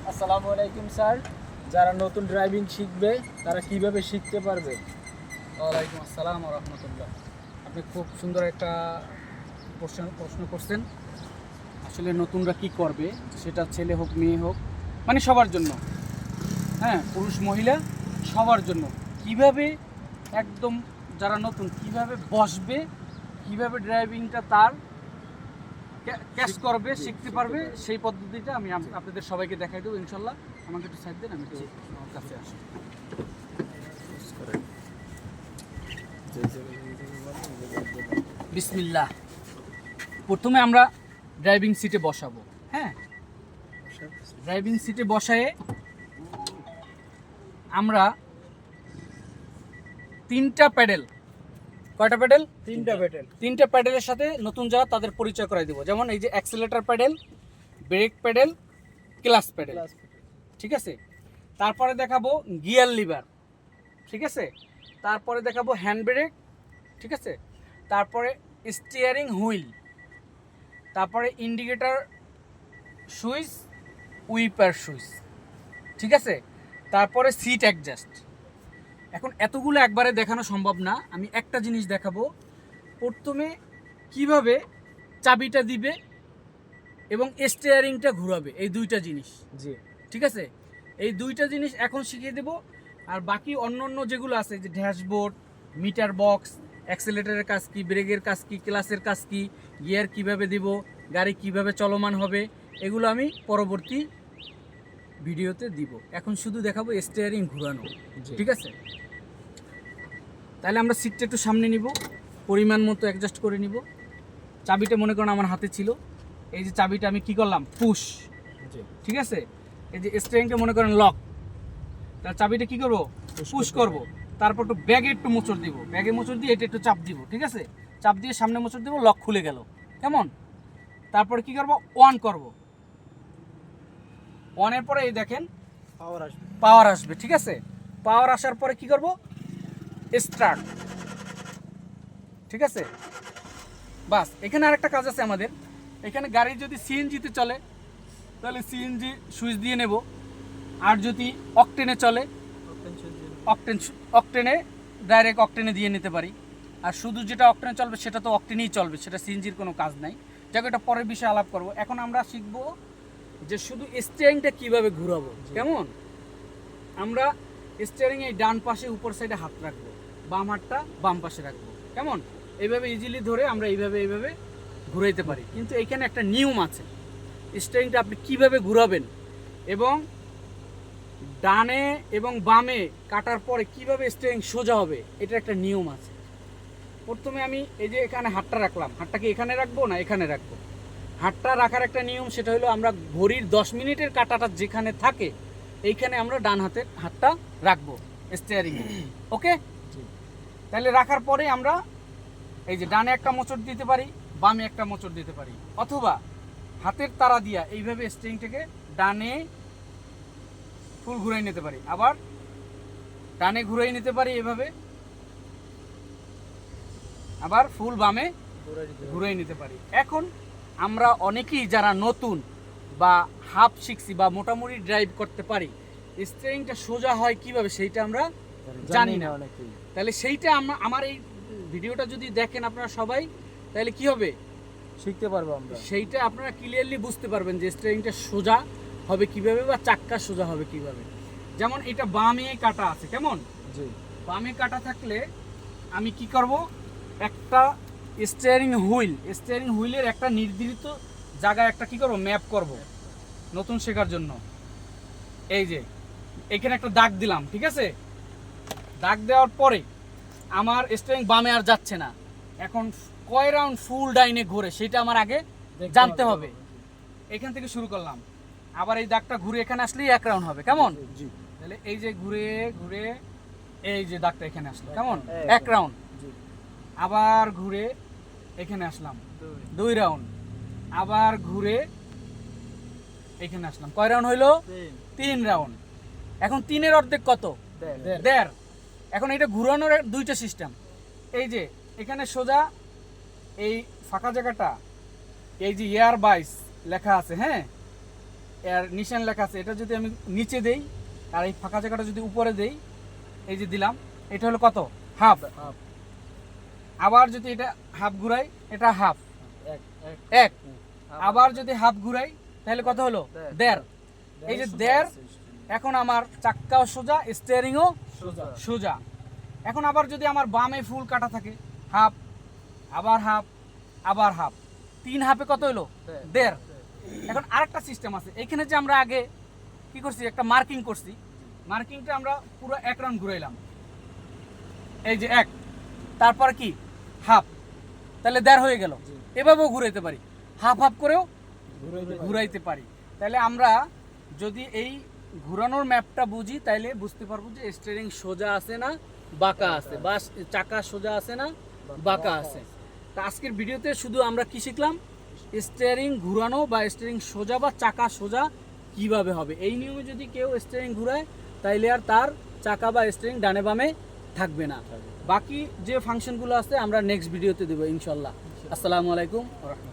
আসসালামু আলাইকুম স্যার। যারা নতুন ড্রাইভিং শিখবে তারা কিভাবে শিখতে পারবে? ওয়ালাইকুম আসসালাম ওয়া রাহমাতুল্লাহ। আপনি খুব সুন্দর একটা প্রশ্ন করছেন। আসলে নতুনরা কি করবে, সেটা ছেলে হোক মেয়ে হোক, মানে সবার জন্য, হ্যাঁ, পুরুষ মহিলা সবার জন্য কিভাবে একদম যারা নতুন কিভাবে বসবে, কিভাবে ড্রাইভিংটা তার ক্যাচ করবে, শিখতে পারবে, সেই পদ্ধতিটা আমি আপনাদের সবাইকে দেখাই দেবো ইনশাল্লাহ। আমাকে একটু সাইড দেন, আমি একটু আমার কাছে আসি। বিসমিল্লাহ। প্রথমে আমরা ড্রাইভিং সিটে বসাবো। হ্যাঁ, ড্রাইভিং সিটে বসায়ে আমরা তিনটা প্যাডেল, কয়টা প্যাডেল? তিনটা প্যাডেলের সাথে নতুন যারা তাদের পরিচয় করাই দেবো। যেমন এই যে accelerator pedal, brake pedal, clutch pedal, ঠিক আছে। তারপরে দেখাবো গিয়ার লিভার, ঠিক আছে। তারপরে দেখাবো হ্যান্ড ব্রেক, ঠিক আছে। তারপরে স্টিয়ারিং হুইল, তারপরে ইন্ডিকেটর সুইচ, উইপার সুইচ, ঠিক আছে। তারপরে সিট অ্যাডজাস্ট। এখন এতগুলো একবারে দেখানো সম্ভব না, আমি একটা জিনিস দেখাবো। প্রথমে কিভাবে চাবিটা দিবে এবং স্টিয়ারিংটা ঘোরাবে, এই দুইটা জিনিস, জি, ঠিক আছে। এই দুইটা জিনিস এখন শিখিয়ে দেব। আর বাকি অন্য যেগুলো আছে, যে ড্যাশবোর্ড, মিটার বক্স, অ্যাক্সেলেটরের কাজ কি, ব্রেকের কাজ কি, ক্লাসের কাজ কি, গিয়ার কিভাবে দিব, গাড়ি কিভাবে চলমান হবে, এগুলো আমি পরবর্তী ভিডিওতে দিব। এখন শুধু দেখাবো স্টিয়ারিং ঘোরানো, ঠিক আছে। তাহলে আমরা সিটটা একটু সামনে নিব, পরিমাণ মতো অ্যাডজাস্ট করে নিব। চাবিটা মনে করেন আমার হাতে ছিল, এই যে চাবিটা আমি কি করলাম, পুশ, ঠিক আছে। এই যে স্টিয়ারিংটা মনে করেন লক, তার চাবিটা কি করব, পুশ করব। তারপর একটু ব্যাগে একটু মোচড় দিব, ব্যাগে মোচড় দিয়ে এটা একটু চাপ দিব, ঠিক আছে। চাপ দিয়ে সামনে মোচড় দেবো, লক খুলে গেল, কেমন। তারপরে কি করব, অন করব। অনের পরে এই দেখেন পাওয়ার আসবে, ঠিক আছে। পাওয়ার আসার পরে কি করব, স্টার্ট, ঠিক আছে। বাস, এখানে আরেকটা কাজ আছে আমাদের। এখানে গাড়ি যদি সিএনজিতে চলে তাহলে সিএনজি সুইচ দিয়ে নেব, আর যদি অকটেনে চলে অকটেনে ডাইরেক্ট অকটেনে দিয়ে নিতে পারি। আর শুধু যেটা অকটেনে চলবে সেটা তো অকটেনেই চলবে, সেটা সিএনজির কোনো কাজ নাই। যাকে এটা পরের বিষয়ে আলাপ করব। এখন আমরা শিখব যে শুধু স্টিয়ারিংটা কিভাবে ঘোরাবো, কেমন। আমরা স্টিয়ারিং এই ডান পাশে উপর সাইডে হাত রাখবো, বাম হাতটা বাম পাশে রাখবো, কেমন। এইভাবে ইজিলি ধরে আমরা এইভাবে ঘুরাইতে পারি। কিন্তু এইখানে একটা নিয়ম আছে, স্টিয়ারিংটা আপনি কিভাবে ঘুরাবেন এবং ডানে এবং বামে কাটার পরে কিভাবে স্টিয়ারিং সোজা হবে, এটা একটা নিয়ম আছে। প্রথমে আমি এই যে এখানে হাতটা রাখলাম, হাতটাকে এখানে রাখবো না এখানে রাখবো। হাতটা রাখার একটা নিয়ম, সেটা হলো আমরা ঘড়ির 10 মিনিটের কাঁটাটা যেখানে থাকে এইখানে আমরা ডান হাতের হাতটা রাখবো স্টিয়ারিং, ওকে। তাহলে রাখার পরে আমরা এই যে ডানে একটা মোচড় দিতে পারি, বামে একটা মোচড় দিতে পারি, অথবা হাতের তারা দিয়া এইভাবে স্টিয়ারিংটাকে ডানে ফুল ঘুরাই নিতে পারি, আবার ডানে ঘুরাই নিতে পারি এভাবে, আবার ফুল বামে ঘুরাই নিতে পারি। এখন আমরা অনেকেই যারা নতুন বা হাফ শিখছি বা মোটামুটি ড্রাইভ করতে পারি, স্টিয়ারিংটা সোজা হয় কিভাবে সেইটা আমরা জানি না। তাহলে সেইটা আমার এই ভিডিওটা যদি দেখেন আপনারা সবাই, তাহলে কি হবে, শিখতে পারবো আমরা। সেইটা আপনারা ক্লিয়ারলি বুঝতে পারবেন যে স্টিয়ারিংটা সোজা হবে কিভাবে বা চাক্কা সোজা হবে কিভাবে। যেমন এটা বামে কাটা আছে, কেমন। জি, বামে কাটা থাকলে আমি কি করব, একটা স্টিয়ারিং হুইলের একটা নির্ধারিত জায়গায় একটা কি করব, ম্যাপ করব নতুন শেখার জন্য। এই যে এখানে একটা দাগ দিলাম, ঠিক আছে। দাগ দেওয়ার পরে আমার স্টিয়ারিং বামে আর যাচ্ছে না। এখন কয় রাউন্ড ফুল ডাইনে ঘুরে সেটা আমার আগে জানতে হবে। এখান থেকে শুরু করলাম, আবার এই দাগটা ঘুরে এখানে আসলেই 1 রাউন্ড হবে, কেমন। জি, তাহলে এই যে ঘুরে ঘুরে এই যে দাগটা এখানে আসলো, কেমন, 1 রাউন্ড। আবার ঘুরে এখানে আসলাম 2 রাউন্ড, আবার ঘুরে এখানে আসলাম, কয় রাউন্ড হইলো, 3 রাউন্ড। এখন 3-এর অর্ধেক কত, 1.5। এখন এটা ঘুরানোর দুইটা সিস্টেম। এই যে এখানে সোজা এই ফাঁকা জায়গাটা, এই যে এয়ার বাইস লেখা আছে, হ্যাঁ, এর নিশান লেখা আছে, এটা যদি আমি নিচে দেই আর এই ফাঁকা জায়গাটা যদি উপরে দেই, এই যে দিলাম, এটা হলো কত? হাফ। হাফ। আবার যদি এটা হাফ ঘুরাই, এটা হাফ এক এক এক। আবার যদি হাফ ঘুরাই তাহলে কত হলো? দেড়। এই যে দেড়। এখন আমার চাক্কাও সোজা, স্টিয়ারিংও সোজা। সোজা। এখন আবার যদি আমার বামে ফুল কাটা থাকে, হাফ, আবার হাফ, আবার হাফ, 3 হাফে কত হলো? দেড়। এখন আরেকটা সিস্টেম আছে, এখানে যে আমরা আগে কি করছি, একটা মার্কিং করছি, মার্কিংটা আমরা পুরো 1 রাউন্ড ঘুরাইলাম, এই যে 1, তারপর কি হাফ, তাহলে দেড় হয়ে গেল। জি। এভাবেও ঘুরাইতে পারি, হাফ হাফ করেও ঘুরাইতে পারি। ঘুরাইতে পারি। তাহলে আমরা যদি এই ঘুরানোর ম্যাপটা বুঝি তাইলে বুঝতে পারবো যে স্টিয়ারিং সোজা আছে না বাঁকা আছে, বা চাকা সোজা আছে না বাঁকা আছে। তা আজকের ভিডিওতে শুধু আমরা কি শিখলাম, স্টিয়ারিং ঘুরানো বা স্টিয়ারিং সোজা বা চাকা সোজা কিভাবে হবে। এই নিয়মে যদি কেউ স্টিয়ারিং ঘুরায় তাইলে আর তার চাকা বা স্টিয়ারিং ডানে বামে থাকবে না। বাকি যে ফাংশনগুলো আছে আমরা নেক্সট ভিডিওতে দেবো ইনশাল্লাহ। আসসালামু আলাইকুম ওয়া রাহমাতুল্লাহ।